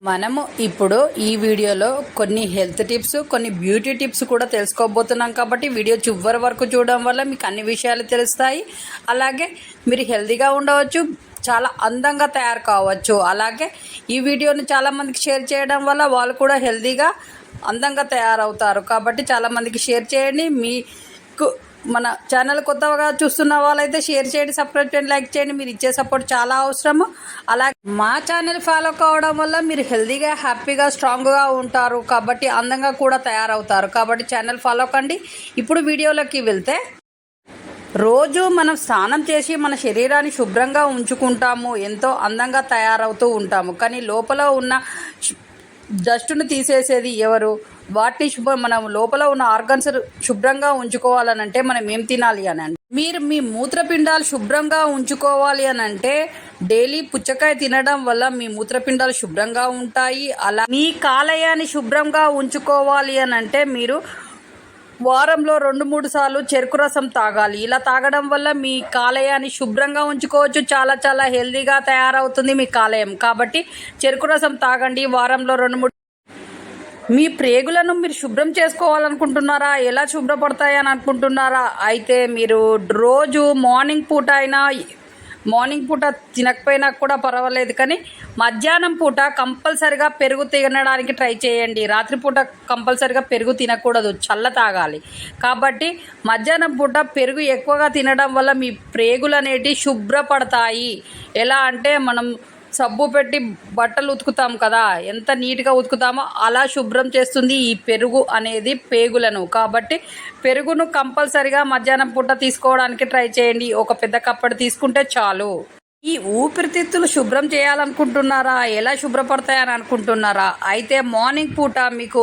మనము ఇప్పుడు ఈ వీడియోలో కొన్ని హెల్త్ టిప్స్, కొన్ని బ్యూటీ టిప్స్ కూడా తెలుసుకోబోతున్నాం. కాబట్టి వీడియో చివరి వరకు చూడడం వల్ల మీకు అన్ని విషయాలు తెలుస్తాయి. అలాగే మీరు హెల్తీగా ఉండవచ్చు, చాలా అందంగా తయారు కావచ్చు. అలాగే ఈ వీడియోని చాలామందికి షేర్ చేయడం వల్ల వాళ్ళు కూడా హెల్తీగా అందంగా తయారవుతారు. కాబట్టి చాలామందికి షేర్ చేయండి. మీకు మన ఛానల్ కొత్తగా చూస్తున్న వాళ్ళైతే షేర్ చేయండి, సబ్స్క్రైబ్ చేయండి, లైక్ చేయండి. మీరు ఇచ్చే సపోర్ట్ చాలా అవసరము. అలాగే మా ఛానల్ ఫాలో కావడం వల్ల మీరు హెల్తీగా, హ్యాపీగా, స్ట్రాంగ్గా ఉంటారు. కాబట్టి అందంగా కూడా తయారవుతారు. కాబట్టి ఛానల్ ఫాలో కండి. ఇప్పుడు వీడియోలోకి వెళ్తే, రోజు మనం స్నానం చేసి మన శరీరాన్ని శుభ్రంగా ఉంచుకుంటాము, ఎంతో అందంగా తయారవుతూ ఉంటాము. కానీ లోపల ఉన్న డస్ట్ను తీసేసేది ఎవరు? వాటిని మనం లోపల ఉన్న ఆర్గన్స్ శుభ్రంగా ఉంచుకోవాలనంటే మనం ఏం తినాలి అని అంటే, మీరు మీ మూత్రపిండాలు శుభ్రంగా ఉంచుకోవాలి అని అంటే డైలీ పుచ్చకాయ తినడం వల్ల మీ మూత్రపిండాలు శుభ్రంగా ఉంటాయి. అలా మీ కాలేయాన్ని శుభ్రంగా ఉంచుకోవాలి అని అంటే మీరు వారంలో 2-3 సార్లు చెరుకు రసం తాగాలి. ఇలా తాగడం వల్ల మీ కాలేయాన్ని శుభ్రంగా ఉంచుకోవచ్చు. చాలా చాలా హెల్తీగా తయారవుతుంది మీ కాలేయం. కాబట్టి చెరుకు రసం తాగండి వారంలో 2-3. మీ ప్రేగులను మీరు శుభ్రం చేసుకోవాలనుకుంటున్నారా? ఎలా శుభ్రపడతాయని అనుకుంటున్నారా? అయితే మీరు రోజు మార్నింగ్ పూట తినకపోయినా కూడా పర్వాలేదు, కానీ మధ్యాహ్నం పూట కంపల్సరిగా పెరుగు తినడానికి ట్రై చేయండి. రాత్రిపూట కంపల్సరిగా పెరుగు తినకూడదు, చల్ల తాగాలి. కాబట్టి మధ్యాహ్నం పూట పెరుగు ఎక్కువగా తినడం వల్ల మీ ప్రేగులు అనేటివి శుభ్రపడతాయి. ఎలా అంటే మనం సబ్బు పెట్టి బట్టలు ఉతుకుతాం కదా, ఎంత నీట్గా ఉతుకుతామో అలా శుభ్రం చేస్తుంది ఈ పెరుగు అనేది పేగులను. కాబట్టి పెరుగును కంపల్సరిగా మధ్యాహ్నం పూట తీసుకోవడానికి ట్రై చేయండి. ఒక పెద్ద కప్పటి తీసుకుంటే చాలు. ఈ ఊపిరితిత్తులు శుభ్రం చేయాలనుకుంటున్నారా? ఎలా శుభ్రపడతాయని అనుకుంటున్నారా? అయితే మార్నింగ్ పూట మీకు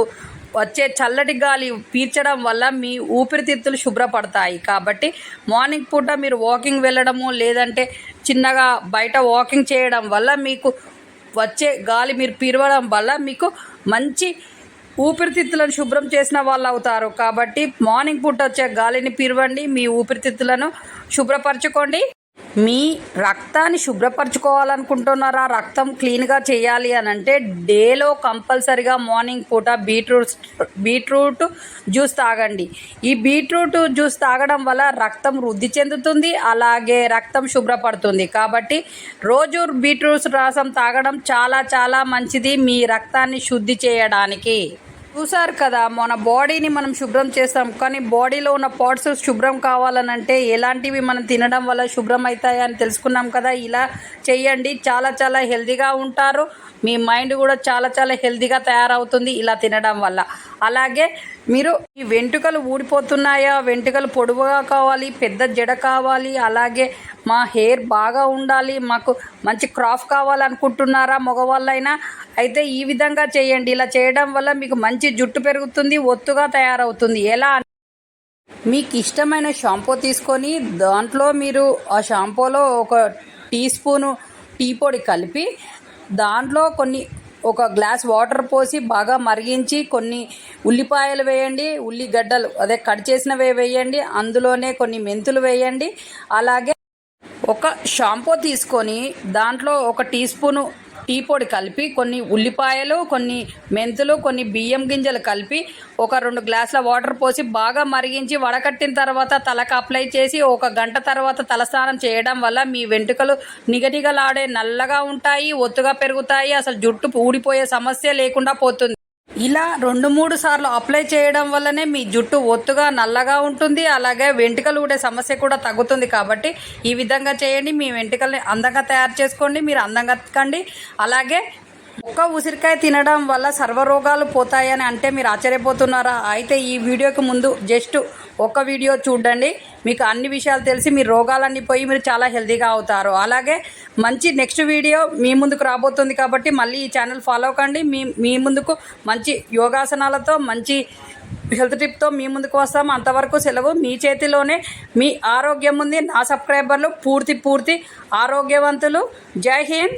వచ్చే చల్లటి గాలి పీల్చడం వల్ల మీ ఊపిరితిత్తులు శుభ్రపడతాయి. కాబట్టి మార్నింగ్ పూట మీరు వాకింగ్ వెళ్ళడము, లేదంటే చిన్నగా బయట వాకింగ్ చేయడం వల్ల మీకు వచ్చే గాలి మీరు పీల్చడం వల్ల మీకు మంచి ఊపిరితిత్తులను శుభ్రం చేసిన వాళ్ళు అవుతారు. కాబట్టి మార్నింగ్ పూట వచ్చే గాలిని పీల్వండి, మీ ఊపిరితిత్తులను శుభ్రపరచుకోండి. మీ రక్తాన్ని శుభ్రపరచుకోవాలనుకుంటున్నారా? రక్తం క్లీన్గా చేయాలి అని అంటే డేలో కంపల్సరిగా మార్నింగ్ పూట బీట్రూట్ జ్యూస్ తాగండి. ఈ బీట్రూట్ జ్యూస్ తాగడం వల్ల రక్తం వృద్ధి చెందుతుంది, అలాగే రక్తం శుభ్రపడుతుంది. కాబట్టి రోజు బీట్రూట్ రసం తాగడం చాలా చాలా మంచిది మీ రక్తాన్ని శుద్ధి చేయడానికి. చూసారు కదా, మన బాడీని మనం శుభ్రం చేస్తాం, కానీ బాడీలో ఉన్న పార్ట్స్ శుభ్రం కావాలనంటే ఎలాంటివి మనం తినడం వల్ల శుభ్రం అవుతాయి అని తెలుసుకున్నాం కదా. ఇలా చేయండి, చాలా చాలా హెల్తీగా ఉంటారు. మీ మైండ్ కూడా చాలా చాలా హెల్తీగా తయారవుతుంది ఇలా తినడం వల్ల. అలాగే మీరు ఈ వెంట్రుకలు ఊడిపోతున్నాయా, వెంట్రుకలు పొడవుగా కావాలి, పెద్ద జడ కావాలి, అలాగే మా హెయిర్ బాగా ఉండాలి, మాకు మంచి క్రాఫ్ కావాలనుకుంటున్నారా మగవాళ్ళైనా? అయితే ఈ విధంగా చేయండి. ఇలా చేయడం వల్ల మీకు మంచి జుట్టు పెరుగుతుంది, ఒత్తుగా తయారవుతుంది. ఎలా? మీకు ఇష్టమైన షాంపూ తీసుకొని దాంట్లో మీరు ఆ షాంపూలో ఒక టీ స్పూను టీ పొడి కలిపి దాంట్లో ఒక గ్లాస్ వాటర్ పోసి బాగా మరిగించి కొన్ని ఉల్లిపాయలు వేయండి, ఉల్లిగడ్డలు అదే కట్ చేసినవే వేయండి, అందులోనే కొన్ని మెంతులు వేయండి. అలాగే ఒక షాంపూ తీసుకొని దాంట్లో ఒక టీ స్పూను టీ పొడి కలిపి కొన్ని ఉల్లిపాయలు, కొన్ని మెంతులు, కొన్ని బియ్యం గింజలు కలిపి ఒక 2 గ్లాసుల వాటర్ పోసి బాగా మరిగించి వడకట్టిన తర్వాత తలకు అప్లై చేసి 1 గంట తర్వాత తలస్నానం చేయడం వల్ల మీ వెంట్రుకలు నిగనిగలాడే నల్లగా ఉంటాయి, ఒత్తుగా పెరుగుతాయి, అసలు జుట్టు ఊడిపోయే సమస్య లేకుండా పోతుంది. ఇలా 2-3 సార్లు అప్లై చేయడం వల్లనే మీ జుట్టు ఒత్తుగా నల్లగా ఉంటుంది, అలాగే వెంట్రుకలు ఊడే సమస్య కూడా తగ్గుతుంది. కాబట్టి ఈ విధంగా చేయండి, మీ వెంట్రుకల్ని అందంగా తయారు చేసుకోండి, మీరు అందంగా కండి. అలాగే ఒక్క ఉసిరికాయ తినడం వల్ల సర్వరోగాలు పోతాయని అంటే మీరు ఆశ్చర్యపోతున్నారా? అయితే ఈ వీడియోకి ముందు జస్ట్ ఒక వీడియో చూడండి, మీకు అన్ని విషయాలు తెలిసి మీ రోగాలన్నీ పోయి మీరు చాలా హెల్తీగా అవుతారు. అలాగే మంచి నెక్స్ట్ వీడియో మీ ముందుకు రాబోతుంది. కాబట్టి మళ్ళీ ఈ ఛానల్ ఫాలో కండి. మీ ముందుకు మంచి యోగాసనాలతో, మంచి హెల్త్ టిప్తో మీ ముందుకు వస్తాము. అంతవరకు సెలవు. మీ చేతిలోనే మీ ఆరోగ్యం ఉంది. నా సబ్స్క్రైబర్లు పూర్తి ఆరోగ్యవంతులు. జై హింద్.